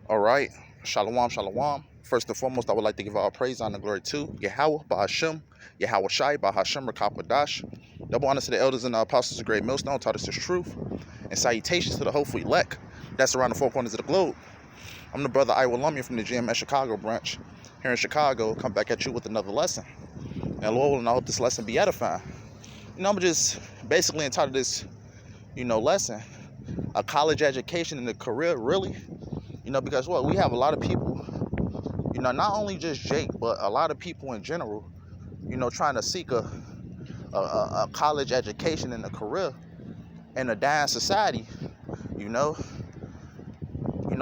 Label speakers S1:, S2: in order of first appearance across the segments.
S1: All right. Shalom, shalom. First and foremost, I would like to give all praise, honor, and glory to YAHAWAH, BAHASHAM, YAHAWASHI, BAHASHAM, Rakapadash. Double honor to the elders and the apostles of Great Millstone, taught us this truth. And salutations to the hopeful elect that's around the four corners of the globe. I'm the brother Iowa Lumia from the GMS Chicago branch. Here in Chicago, come back at you with another lesson. And Lord willing, I hope this lesson be edifying. I'm just basically entitled this, lesson, a college education and a career, really. Because what we have a lot of people, not only just Jake, but a lot of people in general, trying to seek a college education and a career in a dying society, you know,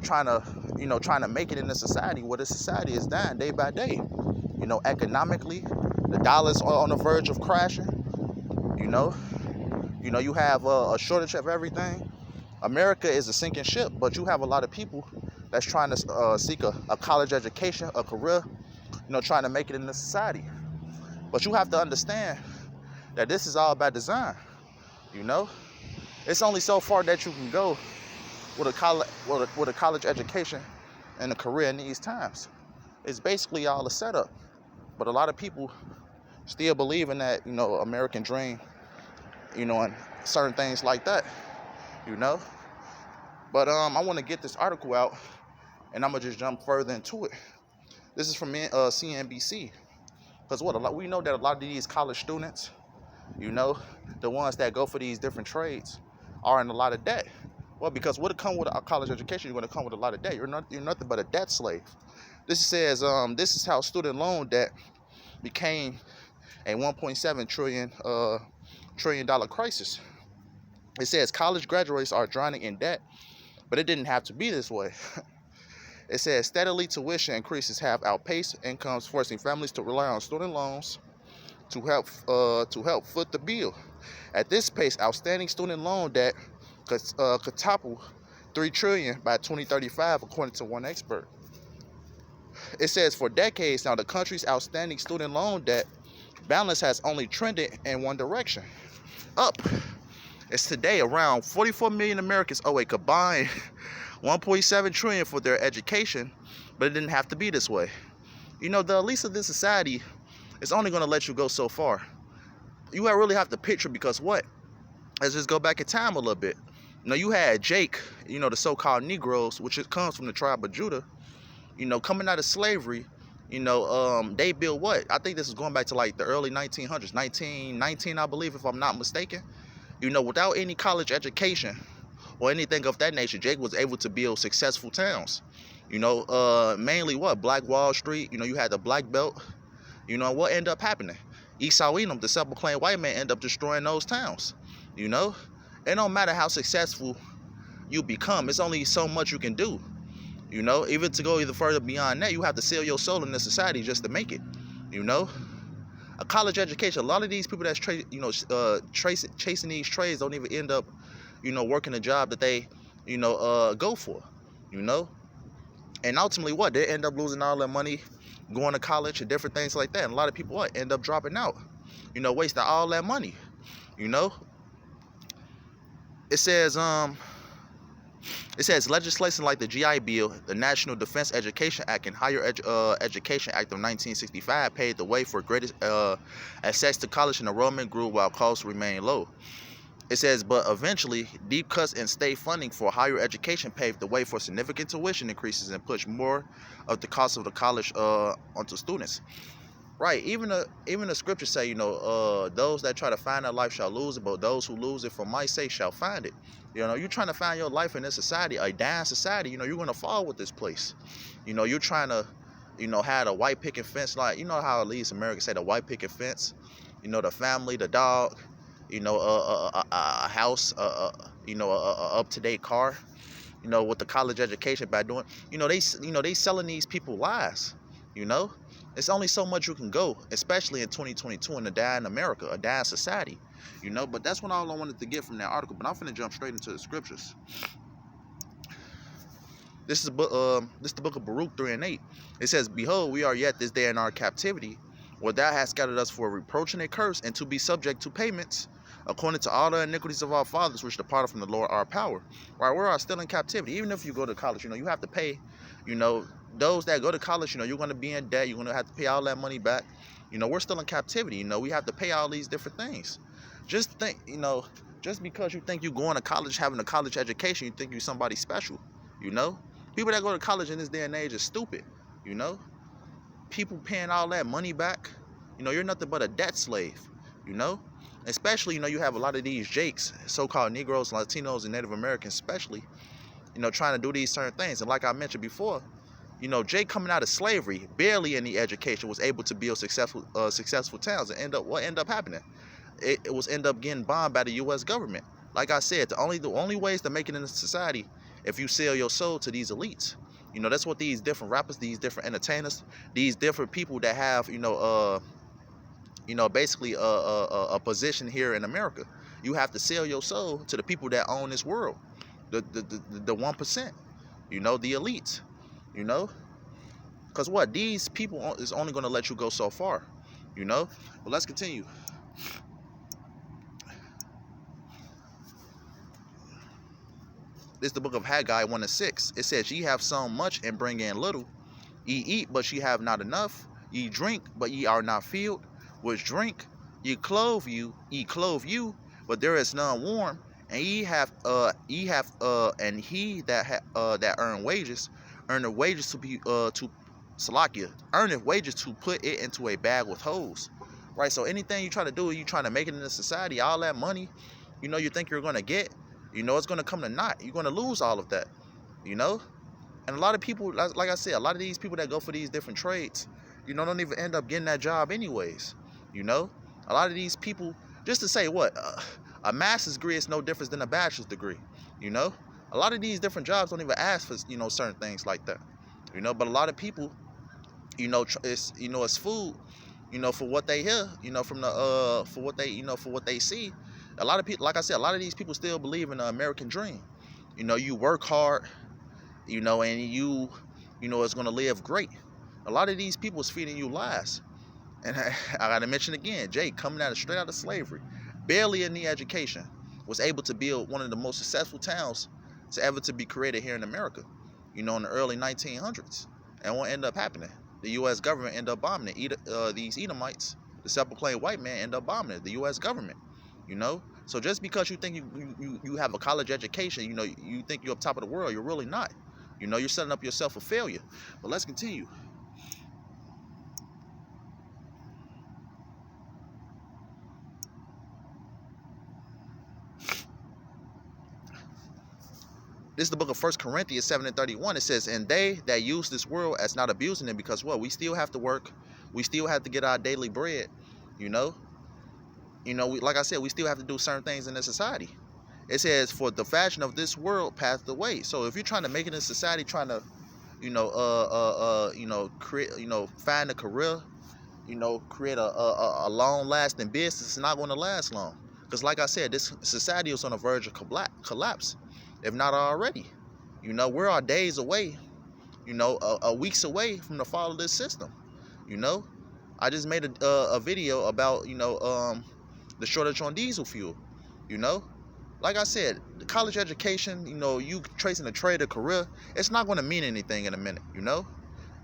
S1: trying to make it in a society where the society is dying day by day. Economically, the dollar's on the verge of crashing. You have a shortage of everything. America is a sinking ship, but you have a lot of people that's trying to seek a college education, a career, trying to make it in the society. But you have to understand that this is all by design. It's only so far that you can go with a college education and a career in these times. It's basically all a setup. But a lot of people still believe in that, American dream, and certain things like that, But I want to get this article out, and I'm gonna just jump further into it. This is from CNBC, because we know that a lot of these college students, the ones that go for these different trades, are in a lot of debt. Well, because what come with a college education, you're going to come with a lot of debt. You're nothing but a debt slave. This says this is how student loan debt became a 1.7 trillion dollar crisis. It says college graduates are drowning in debt, but it didn't have to be this way. It says steadily tuition increases have outpaced incomes, forcing families to rely on student loans to help foot the bill. At this pace, outstanding student loan debt could topple 3 trillion by 2035, according to one expert. It says for decades now, the country's outstanding student loan debt balance has only trended in one direction, up. It's today around 44 million Americans owe a combined 1.7 trillion for their education, but it didn't have to be this way. The elites of this society is only going to let you go so far. You really have to picture, because what? Let's just go back in time a little bit. You had Jake, the so-called Negroes, which comes from the tribe of Judah, coming out of slavery. They built what? I think this is going back to like the early 1900s, 1919, I believe, if I'm not mistaken. Without any college education or anything of that nature, Jake was able to build successful towns. Mainly what? Black Wall Street. You had the Black Belt. What ended up happening? Esau Edom, the self-proclaimed white man, ended up destroying those towns. It don't matter how successful you become. It's only so much you can do. Even to go either further beyond that, you have to sell your soul in this society just to make it. A college education. A lot of these people that's chasing these trades don't even end up, working a job that they, go for. And ultimately, what? They end up losing all their money, going to college and different things like that. And a lot of people end up dropping out. Wasting all that money. It says legislation like the GI Bill, the National Defense Education Act, and Higher Education Act of 1965 paved the way for greater access to college, and enrollment grew while costs remained low. It says, but eventually, deep cuts in state funding for higher education paved the way for significant tuition increases and pushed more of the cost of the college onto students. Right, even the scriptures say, those that try to find their life shall lose it, but those who lose it for my sake shall find it. You're trying to find your life in this society, a dying society. You're going to fall with this place. You're trying to, have the white picket fence, like, how at least Americans say the white picket fence, the family, the dog, a house, a up-to-date car, with the college education by doing, they selling these people lies, It's only so much you can go, especially in 2022 in a dying America, a dying society, But that's all I wanted to get from that article. But I'm finna jump straight into the scriptures. This is the book of Baruch 3:8. It says, "Behold, we are yet this day in our captivity, where thou hast scattered us for reproach and a curse, and to be subject to payments according to all the iniquities of our fathers, which departed from the Lord our power. Right, we are still in captivity. Even if you go to college, you have to pay. Those that go to college, you're going to be in debt. You're going to have to pay all that money back. We're still in captivity. We have to pay all these different things. Just think, just because you think you're going to college, having a college education, you think you're somebody special. People that go to college in this day and age is stupid. People paying all that money back. You're nothing but a debt slave. Especially, you have a lot of these jakes, so-called Negroes, Latinos, and Native Americans, especially, trying to do these certain things. And like I mentioned before, Jake coming out of slavery, barely any education, was able to build successful towns. And what ended up happening? It was end up getting bombed by the U.S. government. Like I said, the only ways to make it in the society if you sell your soul to these elites. That's what these different rappers, these different entertainers, these different people that have, basically a position here in America. You have to sell your soul to the people that own this world, the 1%, the elites, because what, these people is only going to let you go so far, But let's continue. This is the book of Haggai 1:6. It says, "Ye have sown much and bring in little. Ye eat, but ye have not enough. Ye drink, but ye are not filled. Which drink, ye clothe you, but there is none warm. And and he that earn the wages to be to Salakia, earneth wages to put it into a bag with holes." Right. So anything you try to do, you trying to make it in the society, all that money, you think you're gonna get. It's going to come to naught. You're going to lose all of that, And a lot of people, like I said, a lot of these people that go for these different trades, don't even end up getting that job anyways. A lot of these people, just to say what, a master's degree is no different than a bachelor's degree. A lot of these different jobs don't even ask for, certain things like that. But a lot of people, it's food, for what they hear, from the, for what they see. A lot of people, like I said, a lot of these people still believe in the American dream. You work hard, and it's going to live great. A lot of these people is feeding you lies. And I got to mention again, Jake, coming straight out of slavery, barely any education, was able to build one of the most successful towns to be created here in America, in the early 1900s. And what ended up happening? The U.S. government ended up bombing it. These Edomites, the self-proclaimed white man, ended up bombing it, the U.S. government. So just because you think you have a college education, you think you're up top of the world, you're really not. You're setting up yourself for failure. But let's continue. This is the book of 1 Corinthians 7:31. It says, "And they that use this world as not abusing it," because what? We still have to work. We still have to get our daily bread, like I said, we still have to do certain things in this society. It says, "For the fashion of this world passeth away." So if you're trying to make it in society, trying to, create, find a career, create a long-lasting business, it's not going to last long. Because like I said, this society is on the verge of collapse, if not already. We're our days away, weeks away from the fall of this system. I just made a video about, the shortage on diesel fuel. Like I said, the college education, you tracing a trade or career, it's not going to mean anything in a minute.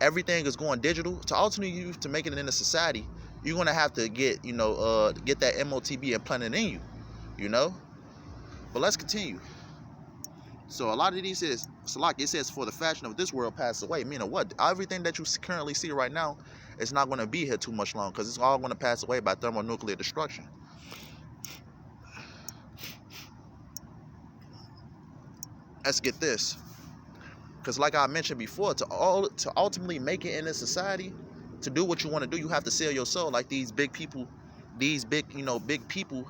S1: Everything is going digital. To ultimately you to make it in the society, you're going to have to get that MOTB implanted in you. But let's continue. So a lot of these it says, "For the fashion of this world passes away," meaning what? Everything that you currently see right now, it's not going to be here too much long, because it's all going to pass away by thermonuclear destruction. Let's get this, because like I mentioned before, to ultimately make it in this society, to do what you want to do, you have to sell your soul, like these big people, big people,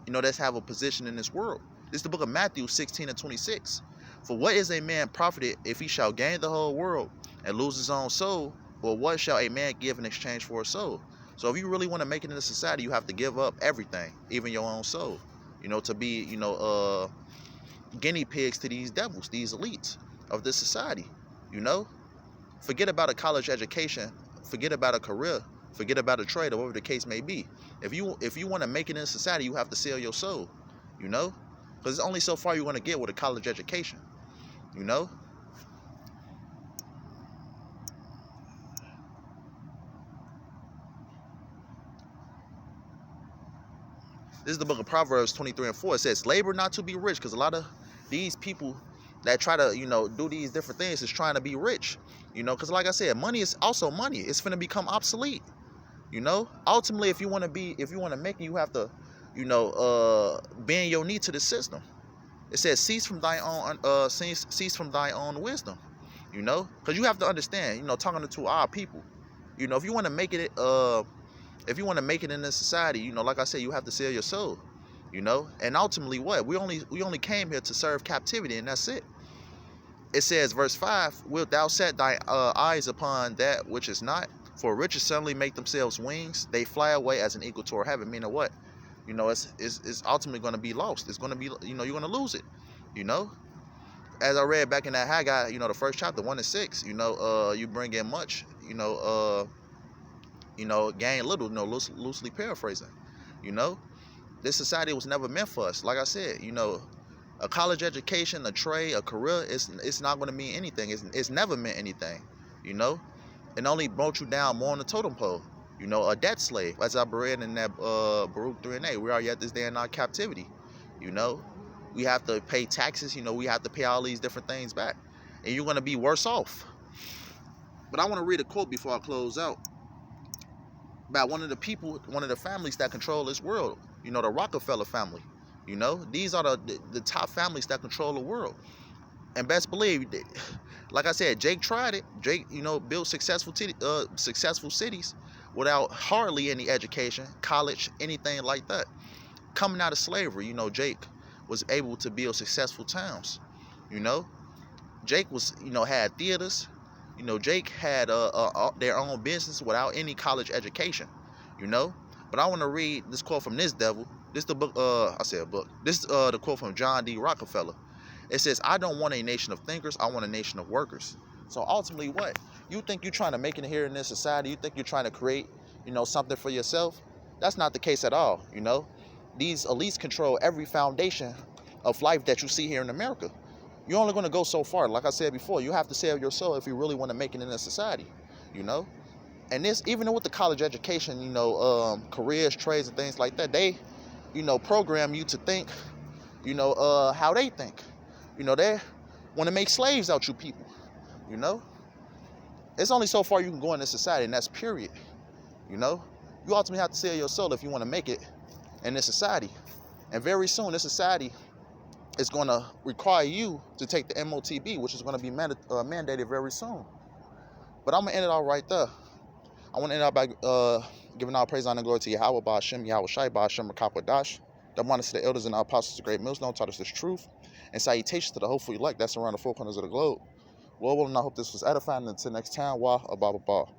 S1: that have a position in this world. This is the book of Matthew 16:26. "For what is a man profited if he shall gain the whole world and lose his own soul? Or what shall a man give in exchange for a soul?" So if you really want to make it in the society, you have to give up everything, even your own soul, to be, guinea pigs to these devils, these elites of this society. Forget about a college education, forget about a career, forget about a trade, or whatever the case may be. If you want to make it in society, you have to sell your soul, you know, because it's only so far you're going to get with a college education, you know. This is the book of Proverbs 23:4. It says, labor not to be rich, because a lot of these people that try to, you know, do these different things is trying to be rich, you know, because like I said, money is also money. It's finna become obsolete, you know. Ultimately, if you want to make it, you have to, you know, bend your knee to the system. It says, cease from thy own wisdom, you know, because you have to understand, you know, talking to our people, you know, if you want to make it, in this society, you know, like I said, you have to sell your soul, you know. And ultimately, what we only came here to serve captivity, and that's it. It says, verse 5, wilt thou set thy eyes upon that which is not? For riches suddenly make themselves wings; they fly away as an eagle toward heaven. Meaning what? You know, it's ultimately going to be lost. It's going to be, you know, you're going to lose it, you know. As I read back in that Haggai, you know, the first chapter, 1-6, you know, you bring in much, you know, gain little, you know, loosely paraphrasing, you know. This society was never meant for us. Like I said, you know, a college education, a trade, a career, it's not going to mean anything. It's never meant anything, you know. It only brought you down more on the totem pole, you know, a debt slave. As I read in that Baruch 3:8, we are yet this day in our captivity, you know. We have to pay taxes, you know, we have to pay all these different things back, and you're going to be worse off. But I want to read a quote before I close out about one of the families that control this world, you know, the Rockefeller family. You know, these are the top families that control the world. And best believe, like I said, Jake tried it. Jake, you know, built successful cities without hardly any education, college, anything like that. Coming out of slavery, you know, Jake was able to build successful towns. You know, Jake was, you know, had theaters. You know, Jake had their own business without any college education, you know. But I want to read this quote from this devil. This the book, I said a book. This the quote from John D. Rockefeller. It says, I don't want a nation of thinkers, I want a nation of workers. So ultimately, what? You think you're trying to make it here in this society, you think you're trying to create, you know, something for yourself? That's not the case at all, you know. These elites control every foundation of life that you see here in America. You're only going to go so far. Like I said before, you have to sell your soul if you really want to make it in this society, you know. And this, even with the college education, you know, careers, trades, and things like that, they, you know, program you to think, you know, how they think. You know, they want to make slaves out you people, you know. It's only so far you can go in this society, and that's period, you know. You ultimately have to sell your soul if you want to make it in this society. And very soon, this society is going to require you to take the MOTB, which is going to be mandated very soon. But I'm going to end it all right there. I want to end it out by giving all praise, honor, and glory to Yahawah, BAHASHAM, YAHAWASHI, BAHASHAM, Rakapadash. The honor to the elders and the apostles, the great millstone, taught us this truth. And salutations to the hopeful elect that's around the four corners of the globe. Well, and I hope this was edifying. Until next time, YAHAWAH.